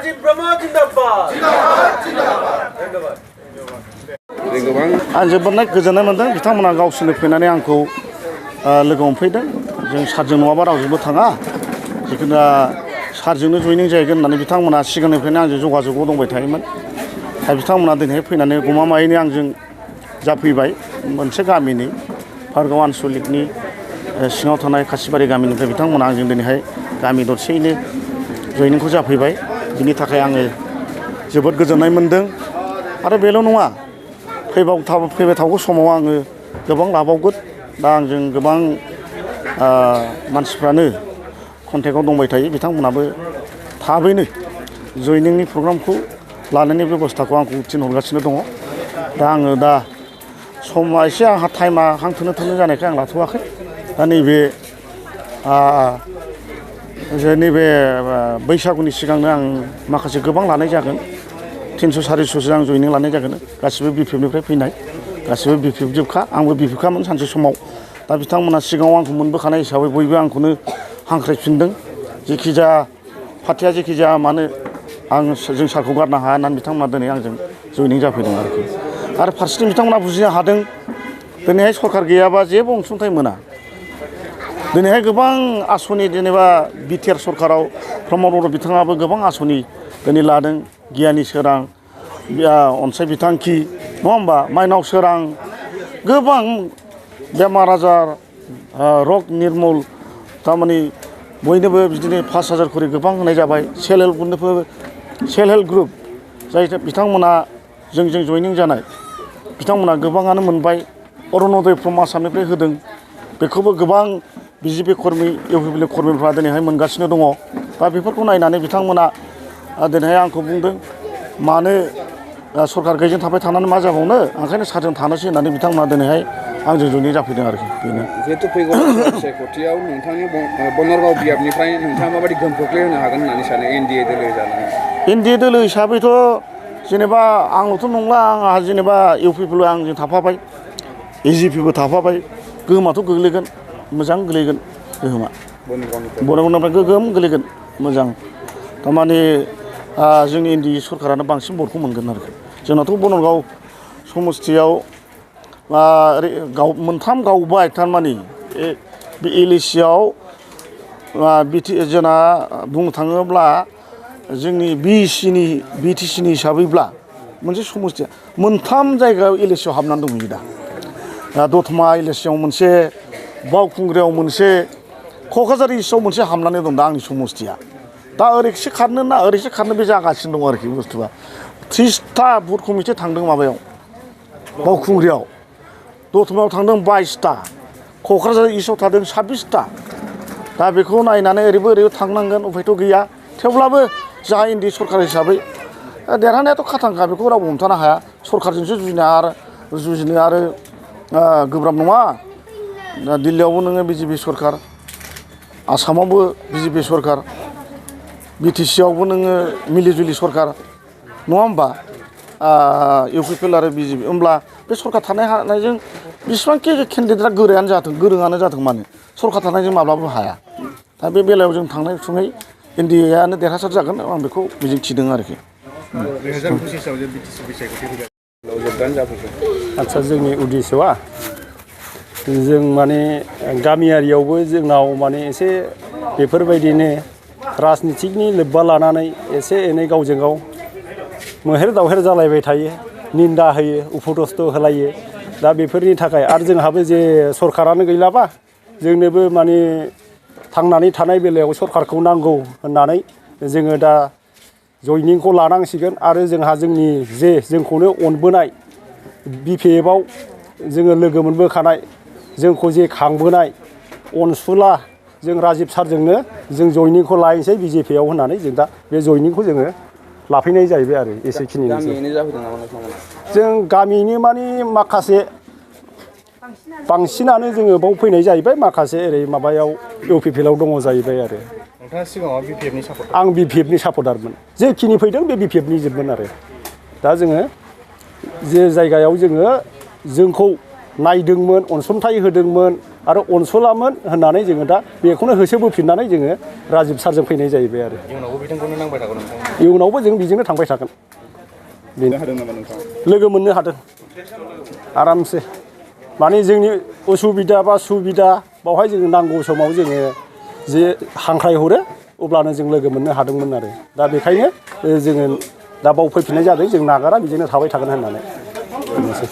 राजीव ब्रह्म जिंदाबाद जिंदाबाद आं जोबोद गोजोननाय मोनदों बिथांमोना गावसोरनो फैनानै आंखौ लोगो हमफैदों जों सारजों नङाबा रावजोंबो थाङा जिखुनु सारजोंनो जयनिं जाहैगोन होननानै बिथांमोना सिगांनिफ्रायनो आंजों जगाजगआव दंबाय थायोमोन दा बिथांमोना दिनैहाय फैनानै गमामायैनो आंजों जाफैबाय मोनसे गामिनि भारगाव आन्सलिकनि सिङाव थानाय खासिबारि गामिनिफ्राय बिथांमोना आंजों दिनैहाय गामि दरसेयैनो जयनिंखौ जाफैबाय बिनि थाखाय आङो जोबोद गोजोननाय मोनदों आरो बेल' नङा फैबाय थागौ समाव आङो गोबां लाबावगोन दा आंजों गोबां मानसिफ्रानो कन्टेक्टआव दंबाय थायो बिथांमोनाबो थाबैनो जयनिंनि प्रग्रामखौ लानायनि बेबस्थाखौ आंखौ थिनहरगासिनो दङ दा आङो दा समा एसे आंहा टाइमा हांथोनो जानायखाय आं लाथ'वाखै दा नैबे बैसागुनि सिगांनो आं माखासे गोबां लानाय जागोन 300 400 आं जयनिं लानाय जागोन गासिबो बिपिएफनिफ्राय फैनाय गासिबो बिपिएफ जोबखा आंबो बिपिएफखामोन सानसे समाव दा बिथांमोना सिगाङाव आंखौ मोनबोखानाय हिसाबै बयबो आंखौनो हांख्रायफिनदों जेखिजाया पार्टिया जेखिजाया मानो जों सारखौ गारनो हाया होननानै बिथांमोना दिनै आंजों जयनिं जाफैदों आरो फारसेथिं बिथांमोना बुजिनो हादों दिनैहाय सरकार गैयाबा जेबो अनसुंथाइ मोना दिनैहाय गोबां आसनि जेनेबा बिटिआर सरकाराव प्रमद बर' बिथाङाबो गोबां आसनि दिनै लादों गियानि सोरां अनसाय बिथांखि नङा होमबा माइनाव सोरां गोबां बेमार आजार रग निर्मुल थारमाने बयनोबो बिदिनो 5000 खरि गोबां होनाय जाबाय सेल्फ हेल्प ग्रुप जाय बिथांमोना जोंजों जयनिं जानाय बिथांमोना गोबाङानो मोनबाय अरुण'दय फ्रम आसामनिफ्राय होदों बेखौबो गोबां बिजेपि कर्मि इउपिपिएल कर्मिफ्रा दिनैहाय मोनगासिनो दङ दा बेफोरखौ नायनानै बिथांमोना दिनैहाय आंखौ बुंदों मानो सरकार गैयिजों थाबाय थानानै मा जाबावनो ओंखायनो सारजों थानोसै होननानै बिथांमोना दिनैहाय आंजों जयनिं जाफैदों आरोखि बेनो जिहेतु फैगौ सायख'थियाव नोंथांनि बनरगाव बियाबनिफ्राय नोंथाङा माबायदि गोहोम खोख्लैहोनो हागोन होननानै सानो एनडिए दोलो जानानै एनडिए दोलो हिसाबैथ' जेनेबा आंल'थ' नंला आंहा जेनेबा इउपिपिएल आंजों थाफाबाय एजिपिबो थाफाबाय गोहोमाथ' गोग्लैगोन मोजां गोग्लैगोन गोहोमा बनरगावनिफ्राय गोगोम गोग्लैगोन मोजां थारमाने जोंनि एनडिए सरकारानो बांसिन भटखौ मोनगोन आरोखि जोंनाथ' बनरगाव समस्थियाव मोनथाम गावबाय थारमाने बे एलएसियाव जोंना बुंनो थाङोब्ला जोंनि बिटिसिनि हिसाबैब्ला मोनसे समस्थिया मोनथाम जायगायाव एलएसियाव हाबनानै दंहैयो दा दतमा एलएसियाव मोनसे बावखुंग्रियाव मोनसे क'क्राझार इस्टआव मोनसे हाबनानै दं दा आंनि समस्थिया दा ओरैसे खारनो ना ओरैसे खारनो बे जागासिनो दं आरोखि बुस्थुआ 30टा बुथ कमिटि थांदों माबायाव बावखुंग्रियाव दतमायाव थांदों 22टा क'क्राझार इस्टआव थांदों 26टा दा बेखौ नायनानै ओरैबो थांनांगोन उफायथ' गैया थेवब्लाबो जोंहा एनडिए सरकार हिसाबै देरहानायाथ' खाथांखा बेखौ रावबो हमथानो हाया सरकारजोंसो जुजिनो आरो गोब्राब नङा दा दिल्लीयावबो नोङो बिजेपि सरकार आसामावबो बिजेपि सरकार बिटिसिआवबो नोङो मिलिजुलि सरकार नङा होमबा इउपिपिएल आरो बिजेपि होमब्ला बे सरकार थानाय हानायजों बेसेबांखि केन्डिडेटआ गोरोङानो जाथों मानो सरकार थानायजों माब्लाबो हाया दा बे बेलायाव जों थांनाय समाव एनडिएआनो देरहासार जागोन आं बेखौ मिजिंथिदों आरोखि 2025आव जे बिटिसि बिसायख'थि जोबदान जाफैगोन आदसा जोंनि उद्देश्यआ जों माने गामियारियावबो जोंनाव माने एसे बेफोरबायदिनो राजनितिकनि लोब्बा लानानै एसे एनै गावजों गाव मोहेर दावहेर जालायबाय थायो निन्दा होयो उपदस्थ होलायो दा बेफोरनि थाखाय आरो जोंहाबो जे सरकारानो गैलाबा जोंनोबो माने थांनानै थानाय बेलायाव सरकारखौ नांगौ होननानै जोङो दा जयनिंखौ लानांसिगोन आरो जोंहा जोंनि जे जोंखौनो अनबोनाय बिपिएफआव जोङो लोगो मोनबोखानाय जोंखौ जे खांबोनाय अनसुला जों राजिब सारजोंनो जों जयनिंखौ लायनोसै बिजेपिआव होननानै जों दा बे जयनिंखौ जोङो लाफैनाय जाहैबाय आरो एसेखिनिनोसै जों गामिनि माने माखासे बांसिनानो जोङो बाव फैनाय जाहैबाय माखासे ओरै माबायाव इउपिपिएलआव दङ जाहैबाय आरो नोंथाङा सिगाङाव बिपिएफनि सापर्ट आं बिपिएफनि सापर्टारमोन जेखिनि फैदों बे बिपिएफनि जोबमोन आरो दा जोङो जे जायगायाव जोङो जोंखौ नायदोंमोन अनसुंथाइ होदोंमोन आरो अनसुलामोन होननानै जोङो दा बेखौनो होसोबोफिननानै जोङो राजिब सारजों फैनाय जाहैबाय आरो इयुनावबो बिथांखौनो नांबाय थागोन नोंथां इयुनावबो जों बेजोंनो थांबाय थागोन हादों नामा नोंथां लोगो मोननो हादों आरामसे माने जोंनि उसुबिदा बा सुबिदा बावहाय जोङो नांगौ समाव जोङो जे हांख्रायहरो अब्लानो जों लोगो मोननो हादोंमोन आरो दा बेखायनो जोङो दा बाव फैफिननाय जादों जों नागारा बिदिनो थाबाय थागोन होननानै बेनोसै